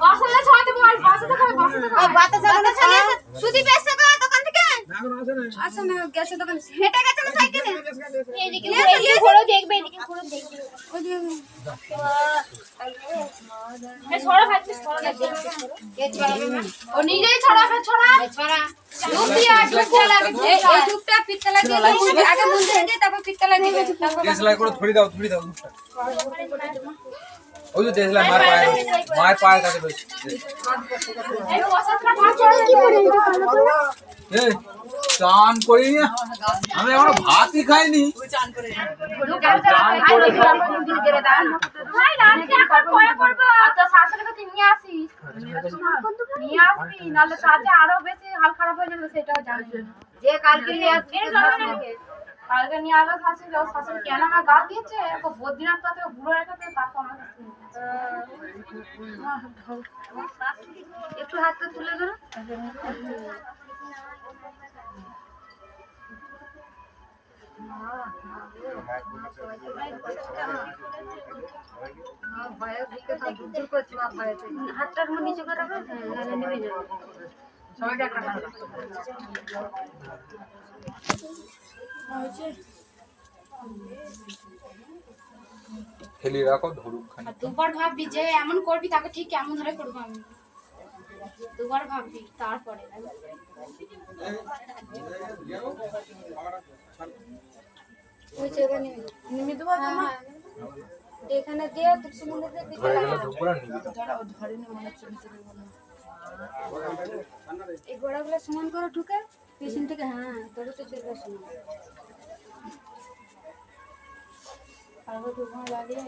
বাসনে ছড়াতে বল, বাসতে খাবে, বাসতে খাবে। বাতা সামনে চলে এসে সুদি বেচছে গো দোকান থেকে। আচ্ছা না গেছে দোকানে, হেঁটে গেছে না সাইকেলে? এদিকে ঘোরো দেখবে, এদিকে ঘোরো দেখবে। এই ছড়া খাচ্ছে, ছড়া লাগবে। ও নিজেই ছড়াবে, ছড়া। ছড়া ডুব দিয়া, ডুব দিয়া লাগে। এই ডুবটা পিঠটা লাগিয়ে দিবি, আগে মুন্ডে দিয়ে তারপর পিঠটা লাগিয়ে দিবি। দেশলাই করে ধরে দাও ওই যে দেশলাই মায়ের পায়ের কাছে রয়েছে এই বসাতটা ভাত ছড়া কি করে এই চান করি না আমি এখনো ভাতই খাইনি চান করে ভাই রাতে এখন পরে করব। তো শাশুড়িকে তুই নিয়ে আসিস, নিয়ে আসবি, নাহলে কাজে আরো বেশি হাল খারাপ হয়ে যাবে, সেটাও জানিস। যে কালকে নিয়ে আসবে কালকে নিয়ে আসবে শাশুড়ি, শাশুড়ি কেন আমার গা দিয়েছে, বদ্রীনাথ পাতে বুড়ো রেখেছে, তারপর আমার একটু হাতটা তুলে ধরো। হাতটা নিচে করে রাখো, নেমে যাবে। খেলি রাখো ধরুক খানি দুবার ভাববি যে এমন করবি, তাকে ঠিক কেমন ধরে করবো আমি, দুবার ভাববি তারপরে। নেমে দেবো এখানে দিয়ে তুলসী মন্দির দিয়ে ধরে গেলে ধুপুরা নিবি এই গোড়াগুলো সমান করে ঢুকে পিছন থেকে, হ্যাঁ তবে তো চলবে সমান। আর লাগিয়ে